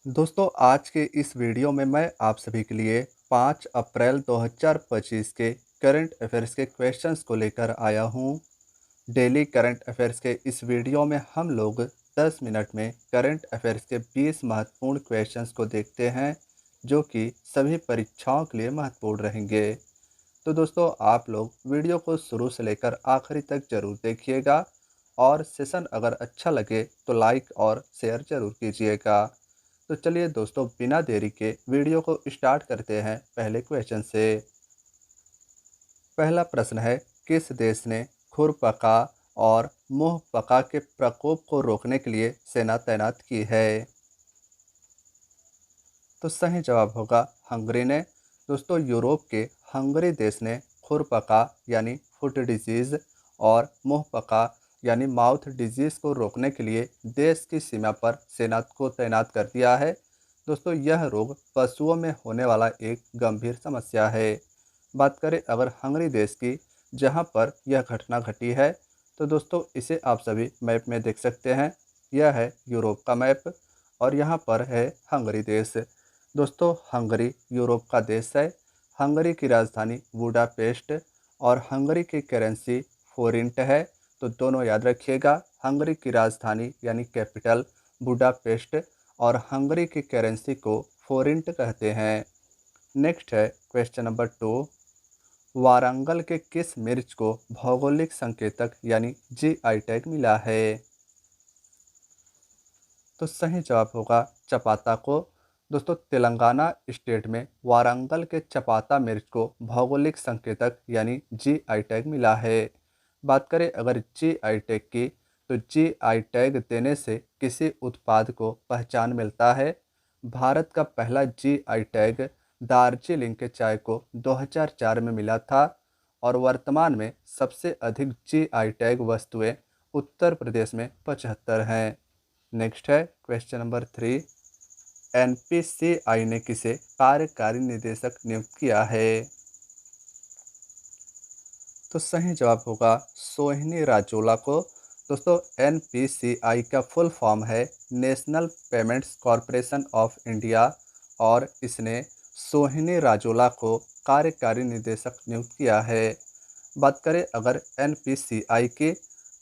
दोस्तों आज के इस वीडियो में मैं आप सभी के लिए 5 अप्रैल 2025 के करंट अफेयर्स के क्वेश्चंस को लेकर आया हूं। डेली करंट अफेयर्स के इस वीडियो में हम लोग 10 मिनट में करंट अफेयर्स के 20 महत्वपूर्ण क्वेश्चंस को देखते हैं जो कि सभी परीक्षाओं के लिए महत्वपूर्ण रहेंगे। तो दोस्तों आप लोग वीडियो को शुरू से लेकर आखिरी तक जरूर देखिएगा और सेशन अगर अच्छा लगे तो लाइक और शेयर जरूर कीजिएगा। तो चलिए दोस्तों बिना देरी के वीडियो को स्टार्ट करते हैं पहले क्वेश्चन से। पहला प्रश्न है, किस देश ने खुरपका और मुंहपका के प्रकोप को रोकने के लिए सेना तैनात की है? तो सही जवाब होगा हंगरी ने। दोस्तों यूरोप के हंगरी देश ने खुरपका यानी फुट डिजीज और मुंहपका यानी माउथ डिजीज को रोकने के लिए देश की सीमा पर सेना को तैनात कर दिया है। दोस्तों यह रोग पशुओं में होने वाला एक गंभीर समस्या है। बात करें अगर हंगरी देश की, जहां पर यह घटना घटी है, तो दोस्तों इसे आप सभी मैप में देख सकते हैं। यह है यूरोप का मैप और यहाँ पर है हंगरी देश। दोस्तों हंगरी यूरोप का देश है। हंगरी की राजधानी बुडापेस्ट और हंगरी की करेंसी फोरिंट है। तो दोनों याद रखिएगा, हंगरी की राजधानी यानी कैपिटल बुडापेस्ट और हंगरी की करेंसी को फोरिंट कहते हैं। नेक्स्ट है क्वेश्चन नंबर 2। वारंगल के किस मिर्च को भौगोलिक संकेतक यानी जीआई टैग मिला है? तो सही जवाब होगा चपाता को। दोस्तों तेलंगाना स्टेट में वारंगल के चपाता मिर्च को भौगोलिक संकेतक यानी जीआई टैग मिला है। बात करें अगर जीआई टैग की, तो जीआई टैग देने से किसी उत्पाद को पहचान मिलता है। भारत का पहला जीआई टैग दार्जिलिंग के चाय को 2004 में मिला था और वर्तमान में सबसे अधिक जीआई टैग वस्तुएं उत्तर प्रदेश में 75 हैं। नेक्स्ट है क्वेश्चन नंबर 3। एनपीसीआई ने किसे कार्यकारी निदेशक नियुक्त किया है? तो सही जवाब होगा सोहिनी राजोला को। दोस्तों एनपीसीआई का फुल फॉर्म है national payments corporation of India और इसने सोहिनी राजोला को कार्यकारी निदेशक नियुक्त किया है। बात करें अगर एनपीसीआई की,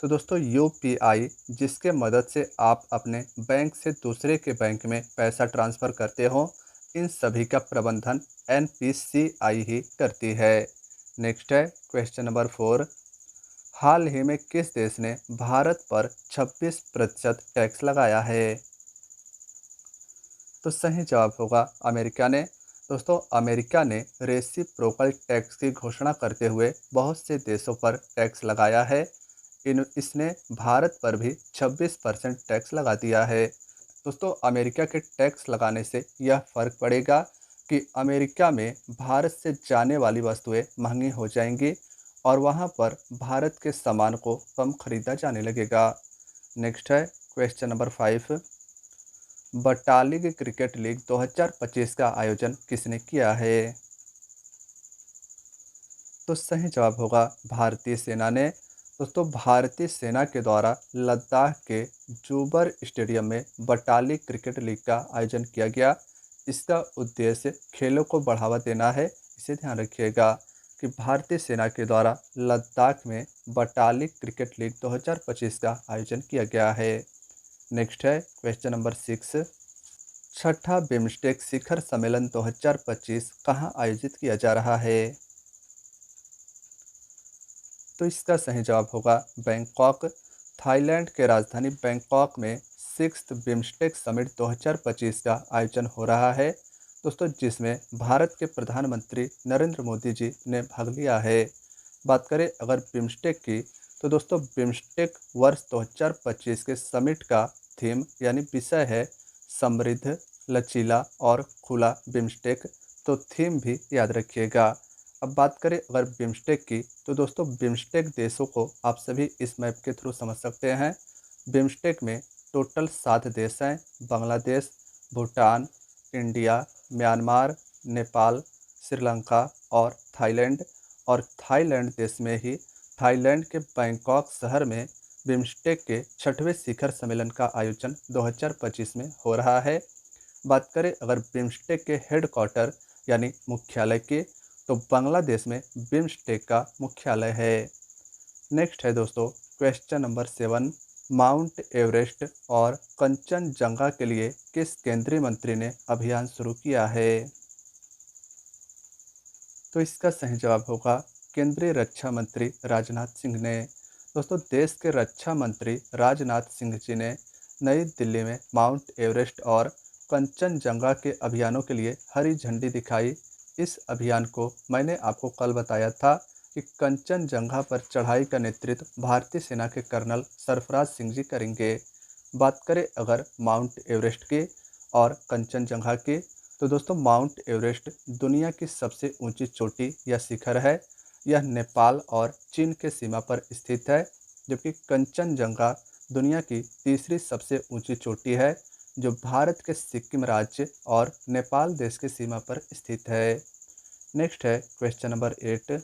तो दोस्तों यूपीआई जिसके मदद से आप अपने बैंक से दूसरे के बैंक में पैसा ट्रांसफ़र करते हो, इन सभी का प्रबंधन एनपीसीआई ही करती है। नेक्स्ट है क्वेश्चन नंबर 4। हाल ही में किस देश ने भारत पर 26% टैक्स लगाया है? तो सही जवाब होगा अमेरिका ने। दोस्तों अमेरिका ने रेसिप्रोकल टैक्स की घोषणा करते हुए बहुत से देशों पर टैक्स लगाया है। इसने भारत पर भी 26% टैक्स लगा दिया है। दोस्तों अमेरिका के टैक्स लगाने से यह फ़र्क पड़ेगा कि अमेरिका में भारत से जाने वाली वस्तुएं महंगी हो जाएंगी और वहां पर भारत के सामान को कम खरीदा जाने लगेगा। नेक्स्ट है क्वेश्चन नंबर 5। बटालिग क्रिकेट लीग 2025 का आयोजन किसने किया है? तो सही जवाब होगा भारतीय सेना ने। दोस्तों भारतीय सेना के द्वारा लद्दाख के जूबर स्टेडियम में बटालिग क्रिकेट लीग का आयोजन किया गया। इसका उद्देश्य खेलों को बढ़ावा देना है। इसे ध्यान रखिएगा कि भारतीय सेना के द्वारा लद्दाख में बटालिग क्रिकेट लीग 2025 का आयोजन किया गया है। नेक्स्ट है क्वेश्चन नंबर 6। छठा बिम्स्टेक शिखर सम्मेलन 2025 कहाँ आयोजित किया जा रहा है? तो इसका सही जवाब होगा बैंकॉक। थाईलैंड के राजधानी बैंकॉक में 6th बिम्स्टेक समिट 2025 का आयोजन हो रहा है। दोस्तों जिसमें भारत के प्रधानमंत्री नरेंद्र मोदी जी ने भाग लिया है। बात करें अगर बिम्स्टेक की, तो दोस्तों बिम्स्टेक वर्ष 2025 के समिट का थीम यानी विषय है समृद्ध, लचीला और खुला बिम्स्टेक। तो थीम भी याद रखिएगा। अब बात करें अगर बिम्स्टेक की, तो दोस्तों बिम्स्टेक देशों को आप सभी इस मैप के थ्रू समझ सकते हैं। बिम्स्टेक में टोटल 7 देश हैं। बांग्लादेश, भूटान, इंडिया, म्यांमार, नेपाल, श्रीलंका और थाईलैंड। और थाईलैंड देश में ही थाईलैंड के बैंकॉक शहर में बिम्स्टेक के 6वें शिखर सम्मेलन का आयोजन 2025 में हो रहा है। बात करें अगर बिम्स्टेक के हेडक्वार्टर यानी मुख्यालय की, तो बांग्लादेश में बिम्स्टेक का मुख्यालय है। नेक्स्ट है दोस्तों क्वेश्चन नंबर 7, माउंट एवरेस्ट और कंचनजंगा के लिए किस केंद्रीय मंत्री ने अभियान शुरू किया है? तो इसका सही जवाब होगा केंद्रीय रक्षा मंत्री राजनाथ सिंह ने। दोस्तों देश के रक्षा मंत्री राजनाथ सिंह जी ने नई दिल्ली में माउंट एवरेस्ट और कंचनजंगा के अभियानों के लिए हरी झंडी दिखाई। इस अभियान को मैंने आपको कल बताया था कि कंचनजंगा पर चढ़ाई का नेतृत्व भारतीय सेना के कर्नल सरफराज सिंह जी करेंगे। बात करें अगर माउंट एवरेस्ट की और कंचनजंगा की, तो दोस्तों माउंट एवरेस्ट दुनिया की सबसे ऊंची चोटी या शिखर है। यह नेपाल और चीन के सीमा पर स्थित है, जबकि कंचनजंगा दुनिया की तीसरी सबसे ऊंची चोटी है, जो भारत के सिक्किम राज्य और नेपाल देश की सीमा पर स्थित है। नेक्स्ट है क्वेश्चन नंबर 8,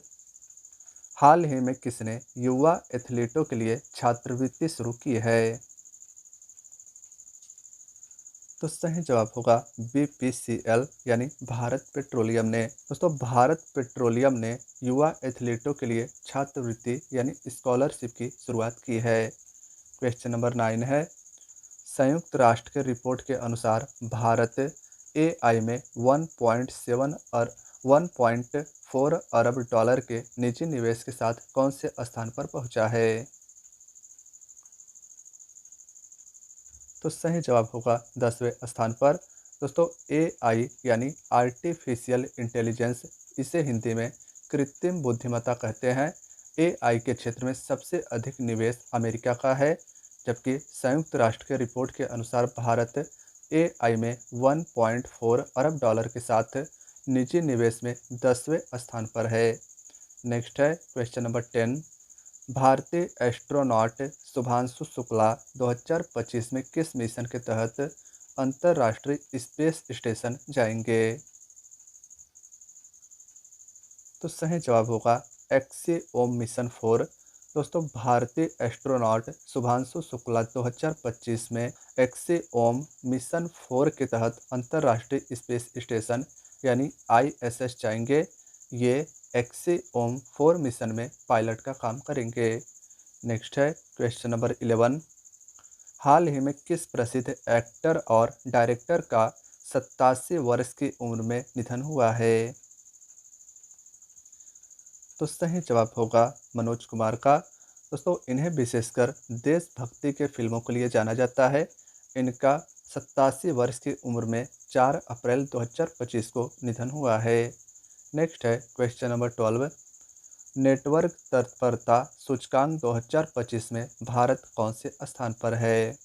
हाल ही में किसने युवा एथलीटों के लिए छात्रवृत्ति शुरू की है? तो सही जवाब होगा बीपीसीएल यानी भारत पेट्रोलियम ने। दोस्तों भारत पेट्रोलियम ने युवा एथलीटों के लिए छात्रवृत्ति यानी स्कॉलरशिप की शुरुआत की है। क्वेश्चन नंबर 9 है, संयुक्त राष्ट्र के रिपोर्ट के अनुसार भारत एआई में 1.4 अरब डॉलर के निजी निवेश के साथ कौन से स्थान पर पहुंचा है? तो सही जवाब होगा 10वें स्थान पर। दोस्तों एआई यानी आर्टिफिशियल इंटेलिजेंस, इसे हिंदी में कृत्रिम बुद्धिमत्ता कहते हैं। एआई के क्षेत्र में सबसे अधिक निवेश अमेरिका का है, जबकि संयुक्त राष्ट्र के रिपोर्ट के अनुसार भारत एआई में 1.4 अरब डॉलर के साथ निजी निवेश में 10वें स्थान पर है। नेक्स्ट है क्वेश्चन नंबर 10, भारतीय एस्ट्रोनॉट शुभांशु शुक्ला 2025 में किस मिशन के तहत अंतर्राष्ट्रीय स्पेस स्टेशन जाएंगे? तो सही जवाब होगा एक्सिओम मिशन 4। दोस्तों भारतीय एस्ट्रोनॉट शुभांशु शुक्ला 2025 में एक्सिओम मिशन 4 के तहत अंतर्राष्ट्रीय स्पेस स्टेशन यानी आईएसएस जाएंगे। ये एक्सिओम 4 मिशन में पायलट का काम करेंगे। नेक्स्ट है क्वेश्चन नंबर 11, हाल ही में किस प्रसिद्ध एक्टर और डायरेक्टर का 87 वर्ष की उम्र में निधन हुआ है? तो सही जवाब होगा मनोज कुमार का। दोस्तों इन्हें विशेषकर देशभक्ति के फिल्मों के लिए जाना जाता है। इनका 87 वर्ष की उम्र में 4 अप्रैल 2025 को निधन हुआ है। नेक्स्ट है क्वेश्चन नंबर 12, नेटवर्क तत्परता सूचकांक 2025 में भारत कौन से स्थान पर है?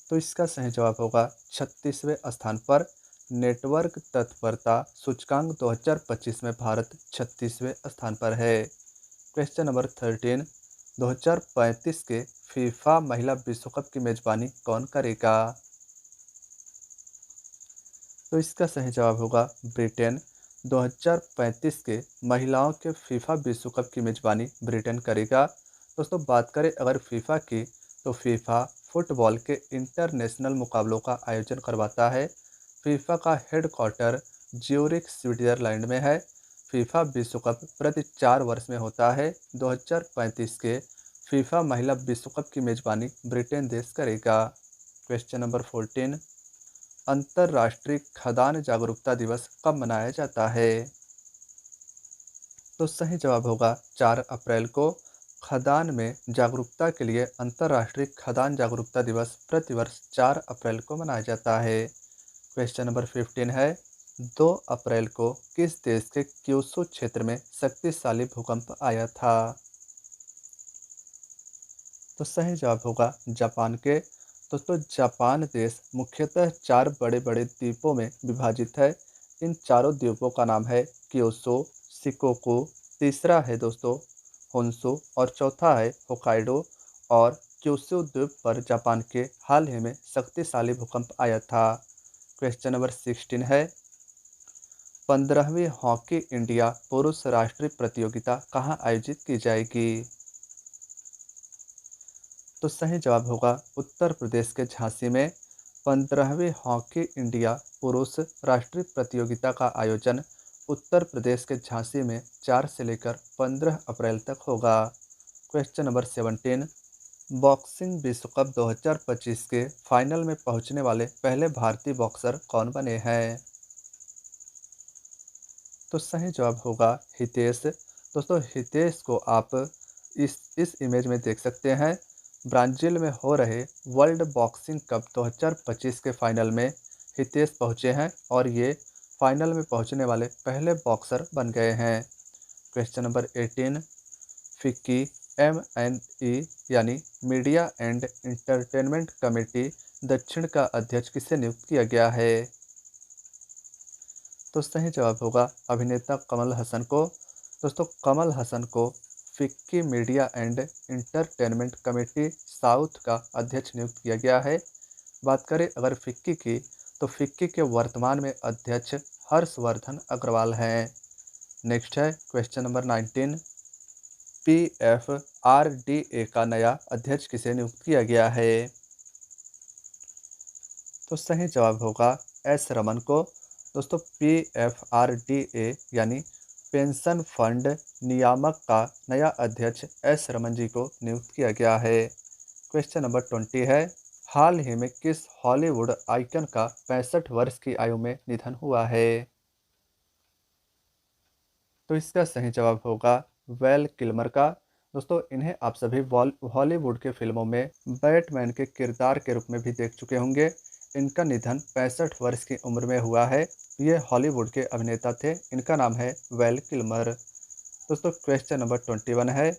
तो इसका सही जवाब होगा 36वें स्थान पर। नेटवर्क तत्परता सूचकांक 2025 में भारत 36वें स्थान पर है। क्वेश्चन नंबर 13, 2035 के फीफा महिला विश्व कप की मेजबानी कौन करेगा? तो इसका सही जवाब होगा ब्रिटेन। 2035 के महिलाओं के फीफा विश्व कप की मेजबानी ब्रिटेन करेगा। दोस्तों बात करें अगर फीफा की, तो फीफा फुटबॉल के इंटरनेशनल मुकाबलों का आयोजन करवाता है। फीफा का हेडक्वार्टर ज्यूरिख स्विट्जरलैंड में है। फीफा विश्व कप प्रति 4 वर्ष में होता है। 2035 के फीफा महिला विश्व कप की मेजबानी ब्रिटेन देश करेगा। क्वेश्चन नंबर 14, अंतर्राष्ट्रीय खदान जागरूकता दिवस कब मनाया जाता है? तो सही जवाब होगा 4 अप्रैल को। खदान में जागरूकता के लिए अंतर्राष्ट्रीय खदान जागरूकता दिवस प्रतिवर्ष 4 अप्रैल को मनाया जाता है। क्वेश्चन नंबर 15 है, 2 अप्रैल को किस देश के क्यूशू क्षेत्र में शक्तिशाली भूकंप आया था? तो सही जवाब होगा जापान के। दोस्तों जापान देश मुख्यतः 4 बड़े बड़े द्वीपों में विभाजित है। इन चारों द्वीपों का नाम है क्योसो, शिकोकू, तीसरा है दोस्तों होन्शु और चौथा है होकाइडो। और क्यूशू द्वीप पर जापान के हाल ही में शक्तिशाली भूकंप आया था। क्वेश्चन नंबर 16 है, 15वीं हॉकी इंडिया पुरुष राष्ट्रीय प्रतियोगिता कहाँ आयोजित की जाएगी? तो सही जवाब होगा उत्तर प्रदेश के झांसी में। 15वीं हॉकी इंडिया पुरुष राष्ट्रीय प्रतियोगिता का आयोजन उत्तर प्रदेश के झांसी में 4 से लेकर 15 अप्रैल तक होगा। क्वेश्चन नंबर 17, बॉक्सिंग विश्व कप 2025 के फाइनल में पहुंचने वाले पहले भारतीय बॉक्सर कौन बने हैं? तो सही जवाब होगा हितेश। दोस्तों हितेश को आप इस इमेज में देख सकते हैं। ब्राज़ील में हो रहे वर्ल्ड बॉक्सिंग कप 2025 के फाइनल में हितेश पहुंचे हैं और ये फाइनल में पहुंचने वाले पहले बॉक्सर बन गए हैं। क्वेश्चन नंबर 18, फिक्की MNE यानी मीडिया एंड इंटरटेनमेंट कमेटी दक्षिण का अध्यक्ष किसे नियुक्त किया गया है? तो सही जवाब होगा अभिनेता कमल हसन को। दोस्तों कमल हसन को FICCI media and entertainment committee south का अध्यक्ष नियुक्त किया गया है। बात करें अगर फिक्की की, तो फिक्की के वर्तमान में अध्यक्ष हर्षवर्धन अग्रवाल हैं। नेक्स्ट है क्वेश्चन नंबर 19, PFRDA का नया अध्यक्ष किसे नियुक्त किया गया है? तो सही जवाब होगा S रमन को। दोस्तों PFRDA यानी पेंशन फंड नियामक का नया अध्यक्ष S रमन जी को नियुक्त किया गया है। क्वेश्चन नंबर 20 है, हाल ही में किस हॉलीवुड आइकन का 65 वर्ष की आयु में निधन हुआ है? तो इसका सही जवाब होगा वेल किल्मर का। दोस्तों इन्हें आप सभी हॉलीवुड के फिल्मों में बैटमैन के किरदार के रूप में भी देख चुके होंगे। इनका निधन 65 वर्ष की उम्र में हुआ है। ये हॉलीवुड के अभिनेता थे। इनका नाम है वेल किल्मर। दोस्तों क्वेश्चन नंबर 21 है,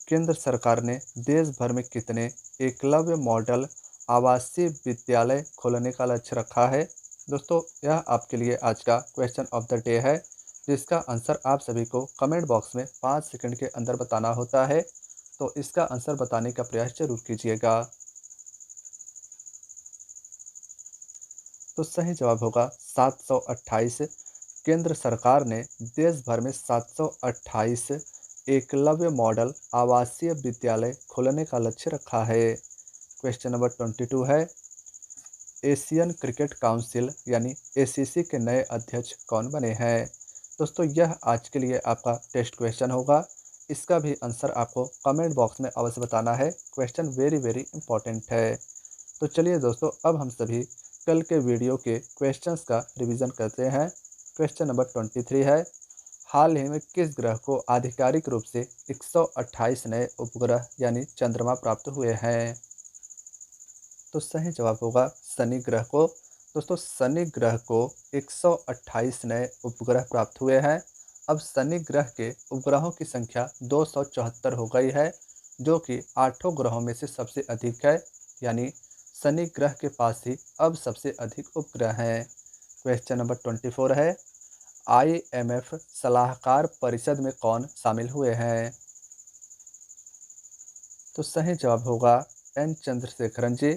केंद्र सरकार ने देश भर में कितने एकलव्य मॉडल आवासीय विद्यालय खोलने का लक्ष्य रखा है? दोस्तों यह आपके लिए आज का क्वेश्चन ऑफ द डे है, जिसका आंसर आप सभी को कमेंट बॉक्स में 5 सेकंड के अंदर बताना होता है। तो इसका आंसर बताने का प्रयास जरूर कीजिएगा। तो सही जवाब होगा 728। केंद्र सरकार ने देश भर में 728 एकलव्य मॉडल आवासीय विद्यालय खोलने का लक्ष्य रखा है। क्वेश्चन नंबर 22 है, एशियन क्रिकेट काउंसिल यानी ACC के नए अध्यक्ष कौन बने हैं? दोस्तों यह आज के लिए आपका टेस्ट क्वेश्चन होगा। इसका भी आंसर आपको कमेंट बॉक्स में अवश्य बताना है। क्वेश्चन वेरी वेरी इंपॉर्टेंट है। तो चलिए दोस्तों अब हम सभी कल के वीडियो के क्वेश्चंस का रिवीजन करते हैं। क्वेश्चन नंबर 23 है, हाल ही में किस ग्रह को आधिकारिक रूप से 128 नए उपग्रह यानी चंद्रमा प्राप्त हुए हैं? तो सही जवाब होगा शनि ग्रह को। दोस्तों शनि ग्रह को 128 नए उपग्रह प्राप्त हुए हैं। अब शनि ग्रह के उपग्रहों की संख्या 274 हो गई है, जो कि 8 ग्रहों में से सबसे अधिक है। यानी शनि ग्रह के पास ही अब सबसे अधिक उपग्रह हैं। क्वेश्चन नंबर 24 है, IMF सलाहकार परिषद में कौन शामिल हुए हैं? तो सही जवाब होगा N चंद्रशेखरन जी।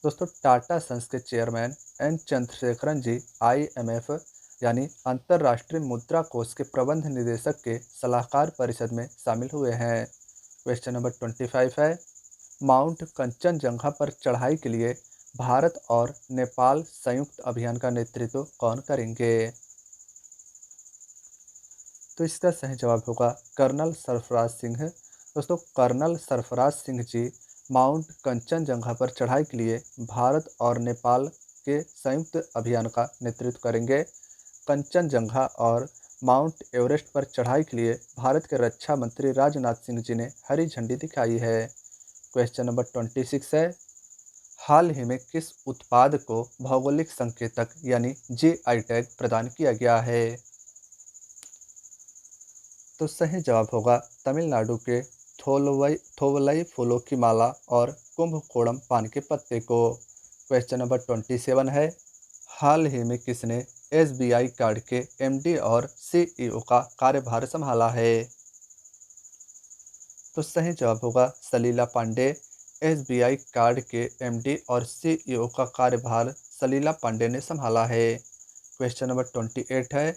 दोस्तों टाटा सन्स के चेयरमैन N चंद्रशेखरन जी IMF यानी अंतर्राष्ट्रीय मुद्रा कोष के प्रबंध निदेशक के सलाहकार परिषद में शामिल हुए हैं। क्वेश्चन नंबर 25 है, माउंट कंचनजंगा पर चढ़ाई के लिए भारत और नेपाल संयुक्त अभियान का नेतृत्व कौन करेंगे? तो इसका सही जवाब होगा कर्नल सरफराज सिंह। दोस्तों कर्नल सरफराज सिंह जी माउंट कंचनजंगा पर चढ़ाई के लिए भारत और नेपाल के संयुक्त अभियान का नेतृत्व करेंगे। कंचनजंगा और माउंट एवरेस्ट पर चढ़ाई के लिए भारत के रक्षा मंत्री राजनाथ सिंह जी ने हरी झंडी दिखाई है। क्वेश्चन नंबर 26 है, हाल ही में किस उत्पाद को भौगोलिक संकेतक यानी GI टैग प्रदान किया गया है? तो सही जवाब होगा तमिलनाडु के थोवलई फूलों की माला और कुंभकोणम पान के पत्ते को। क्वेश्चन नंबर 27 है, हाल ही में किसने SBI कार्ड के MD और CEO का कार्यभार संभाला है? तो सही जवाब होगा सलीला पांडे। SBI कार्ड के MD और CEO का कार्यभार सलीला पांडे ने संभाला है। क्वेश्चन नंबर 28 है,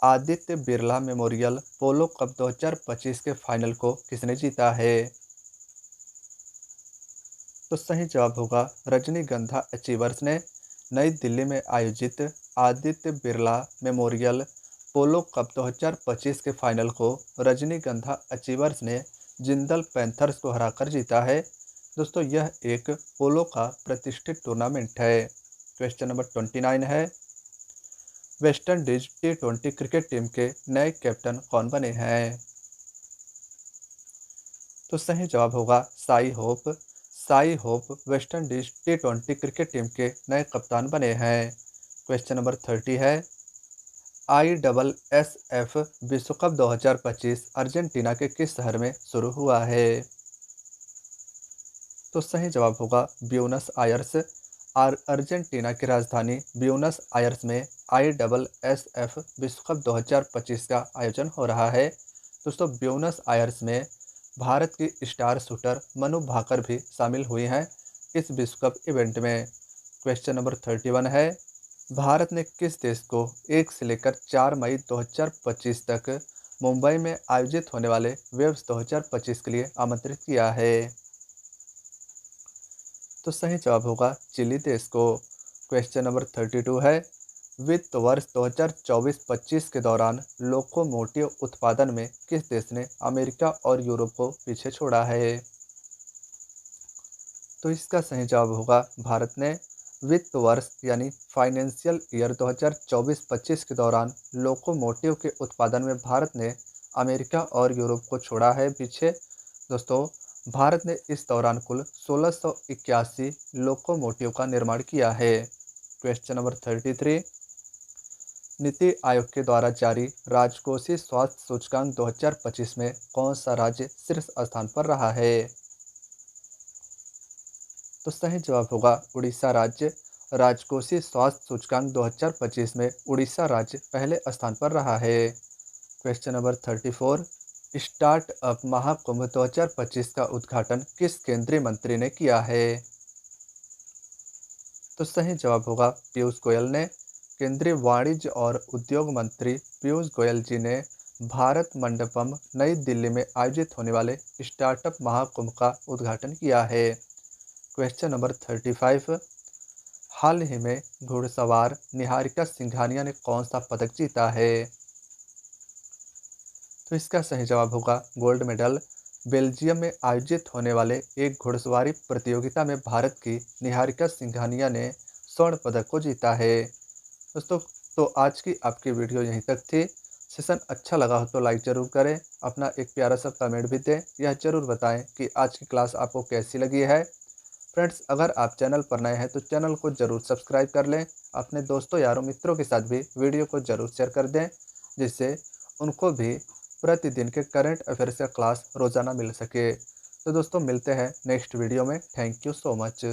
आदित्य बिरला मेमोरियल पोलो कप 2025 के फाइनल को किसने जीता है? तो सही जवाब होगा रजनीगंधा अचीवर्स ने। नई दिल्ली में आयोजित आदित्य बिरला मेमोरियल पोलो कप 2025 के फाइनल को रजनीगंधा अचीवर्स ने जिंदल पैंथर्स को हराकर जीता है। दोस्तों यह एक पोलो का प्रतिष्ठित टूर्नामेंट है। क्वेश्चन नंबर 29 है, West Indies T20 cricket team के नए कैप्टन कौन बने हैं? तो सही जवाब होगा Sai hope. Sai hope West Indies T20 cricket team के नए कप्तान बने हैं। क्वेश्चन नंबर 30 है, ISSF विश्व कप 2025 अर्जेंटीना के किस शहर में शुरू हुआ है? तो सही जवाब होगा ब्यूनस आयर्स। अर्जेंटीना की राजधानी ब्यूनस आयर्स में ISSF विश्व कप 2025 का आयोजन हो रहा है। दोस्तों ब्यूनस आयर्स में भारत की स्टार शूटर मनु भाकर भी शामिल हुई हैं इस विश्व कप इवेंट में। क्वेश्चन नंबर 31 है, भारत ने किस देश को 1 से लेकर 4 मई 2025 तक मुंबई में आयोजित होने वाले वेव्स 2025 के लिए आमंत्रित किया है? तो सही जवाब होगा चिली देश को। क्वेश्चन नंबर 32 है, वित्त वर्ष 2024-25 के दौरान लोकोमोटिव उत्पादन में किस देश ने अमेरिका और यूरोप को पीछे छोड़ा है? तो इसका सही जवाब होगा भारत ने। वित्त वर्ष यानी फाइनेंशियल ईयर 2024-25 के दौरान लोकोमोटिव के उत्पादन में भारत ने अमेरिका और यूरोप को छोड़ा है पीछे। दोस्तों भारत ने इस दौरान कुल 1681 लोकोमोटिव का निर्माण किया है। क्वेश्चन नंबर 33, नीति आयोग के द्वारा जारी राजकोषीय स्वास्थ्य सूचकांक 2025 में कौन सा राज्य शीर्ष स्थान पर रहा है? तो सही जवाब होगा उड़ीसा राज्य। राजकोषीय स्वास्थ्य सूचकांक 2025 में उड़ीसा राज्य पहले स्थान पर रहा है। क्वेश्चन नंबर 34, स्टार्टअप महाकुंभ 2025 का उद्घाटन किस केंद्रीय मंत्री ने किया है? तो सही जवाब होगा पीयूष गोयल ने। केंद्रीय वाणिज्य और उद्योग मंत्री पीयूष गोयल जी ने भारत मंडपम नई दिल्ली में आयोजित होने वाले स्टार्टअप महाकुंभ का उद्घाटन किया है। क्वेश्चन नंबर 35, हाल ही में घुड़सवार निहारिका सिंघानिया ने कौन सा पदक जीता है? तो इसका सही जवाब होगा गोल्ड मेडल। बेल्जियम में आयोजित होने वाले एक घुड़सवारी प्रतियोगिता में भारत की निहारिका सिंघानिया ने स्वर्ण पदक को जीता है। दोस्तों तो आज की आपकी वीडियो यहीं तक थी। सेशन अच्छा लगा हो तो लाइक ज़रूर करें, अपना एक प्यारा सा कमेंट भी दें, यह ज़रूर बताएं कि आज की क्लास आपको कैसी लगी है। फ्रेंड्स अगर आप चैनल पर नए हैं तो चैनल को ज़रूर सब्सक्राइब कर लें, अपने दोस्तों यारों मित्रों के साथ भी वीडियो को ज़रूर शेयर कर दें, जिससे उनको भी प्रतिदिन के करंट अफेयर्स का क्लास रोज़ाना मिल सके। तो दोस्तों मिलते हैं नेक्स्ट वीडियो में। Thank you so much.